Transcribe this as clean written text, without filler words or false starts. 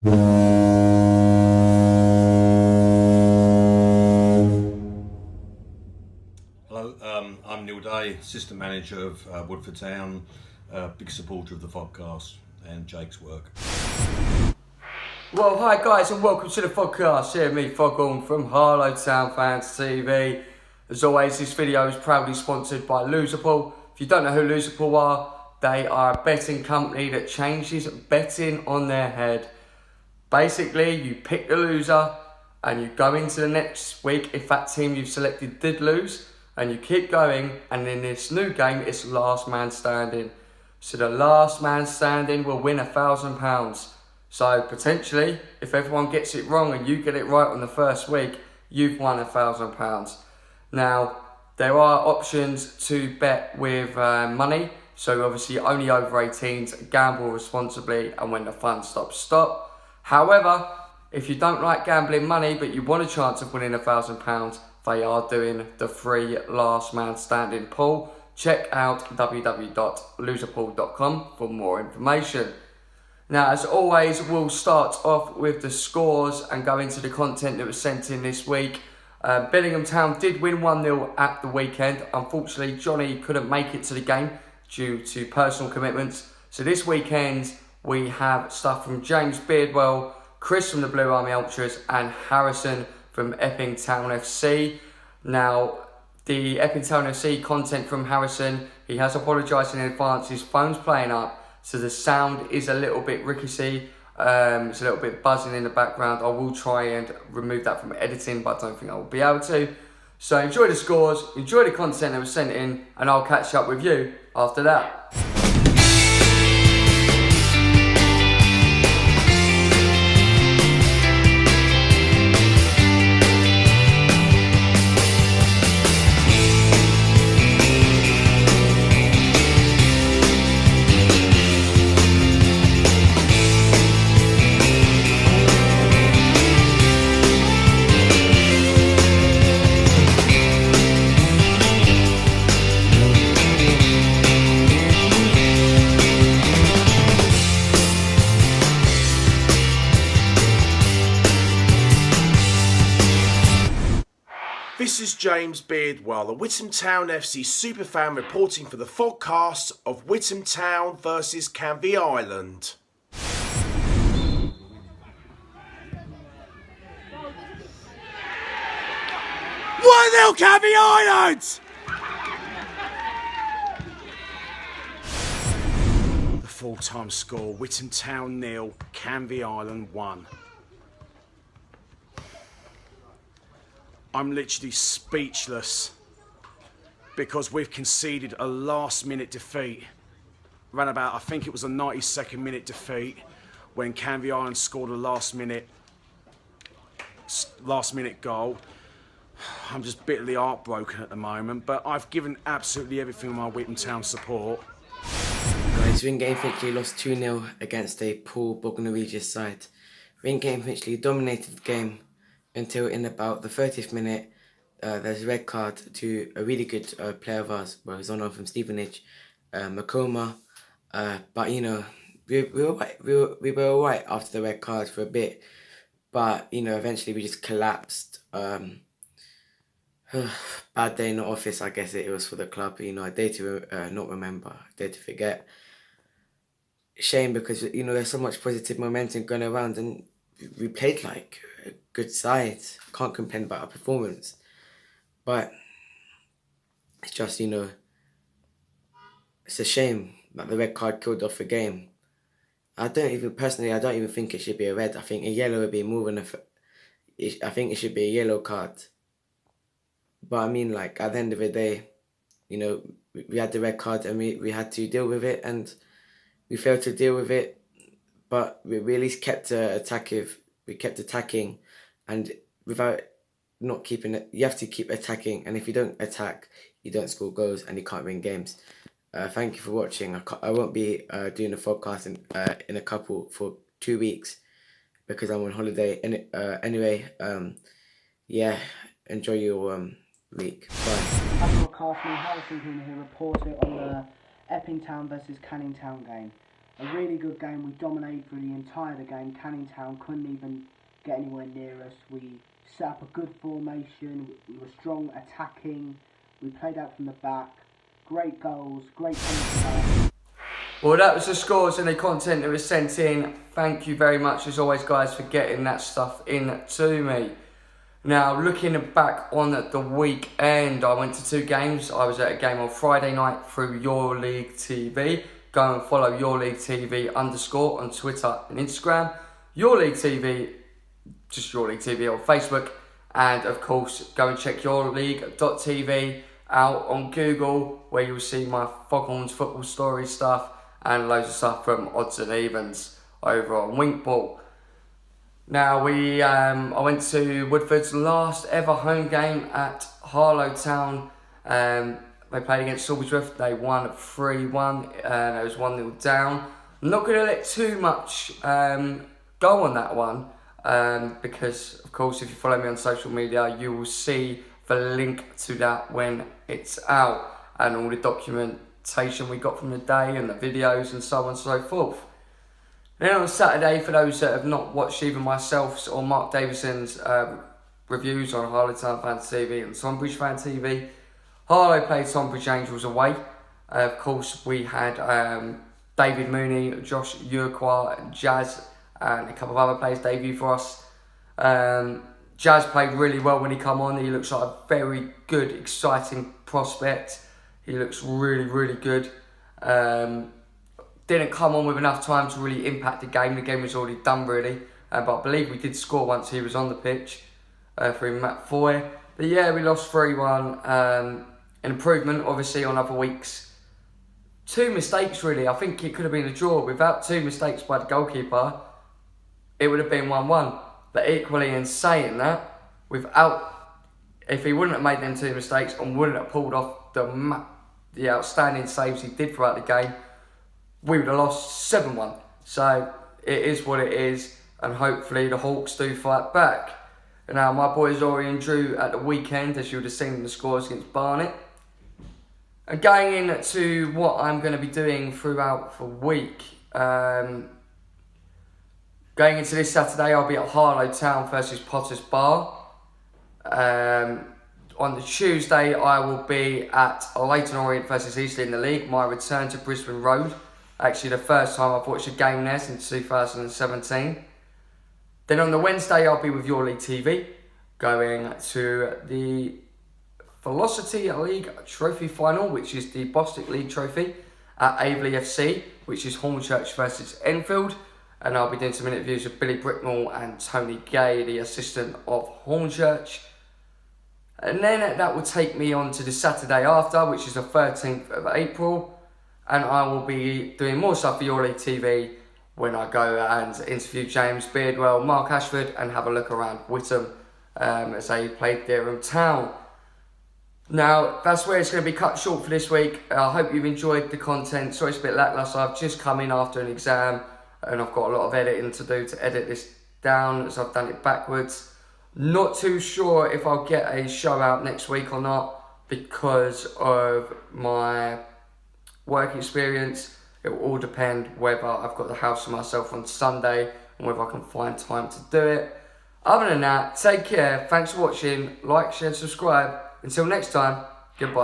Hello, I'm Neil Day, Assistant Manager of Woodford Town, big supporter of the podcast and Jake's work. Well, hi guys, and welcome to the podcast. Here, me, Foghorn from Harlow Town Fans TV. As always, this video is proudly sponsored by Loserpool. If you don't know who Loserpool are, they are a betting company that changes betting on their head. Basically, you pick the loser and you go into the next week if that team you've selected did lose, and you keep going, and in this new game, it's last man standing. So the last man standing will win £1,000. So potentially, if everyone gets it wrong and you get it right on the first week, you've won £1,000. Now, there are options to bet with money. So obviously only over 18s, gamble responsibly, and when the fun stops, stop. However, if you don't like gambling money but you want a chance of winning £1,000, they are doing the free last man standing pool. Check out www.loserpool.com for more information. Now, as always, we'll start off with the scores and go into the content that was sent in this week. Billingham Town did win 1-0 at the weekend. Unfortunately, Johnny couldn't make it to the game due to personal commitments. So this weekend, we have stuff from James Beardwell, Chris from the Blue Army Ultras, and Harrison from Epping Town FC. Now, the Epping Town FC content from Harrison, he has apologised in advance. His phone's playing up, so the sound is a little bit rickety. It's a little bit buzzing in the background. I will try and remove that from editing, but I don't think I will be able to. So enjoy the scores, enjoy the content that was sent in, and I'll catch up with you after that. This is James Beardwell, the Whittam Town FC superfan, reporting for the podcast of Whittam Town versus Canvey Island. 1-0 Canvey Island! The full-time score, Whittam Town 0, Canvey Island 1. I'm literally speechless because we've conceded a last-minute defeat. Ran about, I think it was a 92nd minute defeat when Canvey Island scored a last-minute goal. I'm just bitterly heartbroken at the moment, but I've given absolutely everything of my Whittam Town support. Guys, Wingate Finchley lost 2-0 against a poor Bognor Regis side. Wingate Finchley dominated the game until in about the 30th minute, there's a red card to a really good player of ours, well, he's on from Stevenage, Makoma. But you know, we were alright after the red card for a bit, but you know, eventually we just collapsed. Bad day in the office, I guess it was for the club. You know, a day to not remember, a day to forget. Shame because you know there's so much positive momentum going around, and we played like a good side. Can't complain about our performance, but it's just, you know, it's a shame that the red card killed off the game. I don't even think it should be a red. I think a yellow would be more than I think it should be a yellow card. But I mean, like, at the end of the day, you know, we had the red card and we had to deal with it, and we failed to deal with it. But we at least kept attacking. We kept attacking, and without not keeping it, you have to keep attacking. And if you don't attack, you don't score goals, and you can't win games. Thank you for watching. I won't be doing a podcast in a couple for 2 weeks because I'm on holiday. And anyway, yeah, enjoy your week. Bye. Admiral Cartman Harrison here, reporter on the Epping Town versus Canning Town game. a really good game. We dominated through the entire game. Canning Town couldn't even get anywhere near us. We set up a good formation. We were strong attacking. We played out from the back. Great goals, great counter. Well, that was the scores and the content that was sent in. Thank you very much, as always, guys, for getting that stuff in to me. Now, looking back on the weekend, I went to 2 games. I was at a game on Friday night through Your League TV. Go and follow Your League TV _ on Twitter and Instagram. Your League TV, just Your League TV on Facebook. And, of course, go and check yourleague.tv out on Google, where you'll see my Foghorns football story stuff and loads of stuff from Odds and Evens over on Winkball. Now, I went to Woodford's last ever home game at Harlow Town. They played against Salisbury. They won 3-1, and it was 1-0 down. I'm not going to let too much go on that one, because, of course, if you follow me on social media, you will see the link to that when it's out, and all the documentation we got from the day and the videos and so on and so forth. Then on Saturday, for those that have not watched either myself's or Mark Davison's reviews on Harlow Town Fan TV and Tonbridge Fan TV, Harlow played Tonbridge Angels away. Of course, we had David Mooney, Josh Urquhart, Jazz, and a couple of other players debut for us. Jazz played really well when he come on. He looks like a very good, exciting prospect. He looks really, really good. Didn't come on with enough time to really impact the game. The game was already done, really. But I believe we did score once he was on the pitch through Matt Foy. But yeah, we lost 3-1. An improvement, obviously, on other weeks. 2 mistakes, really. I think it could have been a draw. Without 2 mistakes by the goalkeeper, it would have been 1-1. But equally, in saying that, if he wouldn't have made them 2 mistakes and wouldn't have pulled off the outstanding saves he did throughout the game, we would have lost 7-1. So it is what it is, and hopefully the Hawks do fight back. Now, my boys Orion drew at the weekend, as you would have seen in the scores against Barnet. And going into what I'm going to be doing throughout the week, going into this Saturday, I'll be at Harlow Town versus Potters Bar. On the Tuesday, I will be at Leyton Orient versus Eastleigh in the league. My return to Brisbane Road. Actually, the first time I've watched a game there since 2017. Then on the Wednesday, I'll be with Your League TV, going to the Velocity League Trophy Final, which is the Bostik League Trophy, at Aveley FC, which is Hornchurch versus Enfield. And I'll be doing some interviews with Billy Bricknell and Tony Gay, the assistant of Hornchurch. And then that will take me on to the Saturday after, which is the 13th of April. And I will be doing more stuff for Your League TV when I go and interview James Beardwell, Mark Ashford, and have a look around Whittam as they played Dereham Town. Now, that's where it's going to be cut short for this week. I hope you've enjoyed the content. Sorry it's a bit lacklustre. I've just come in after an exam and I've got a lot of editing to do to edit this down, as I've done it backwards. Not too sure if I'll get a show out next week or not because of my work experience. It will all depend whether I've got the house to myself on Sunday and whether I can find time to do it. Other than that, take care. Thanks for watching. Like, share, subscribe. Until next time, goodbye.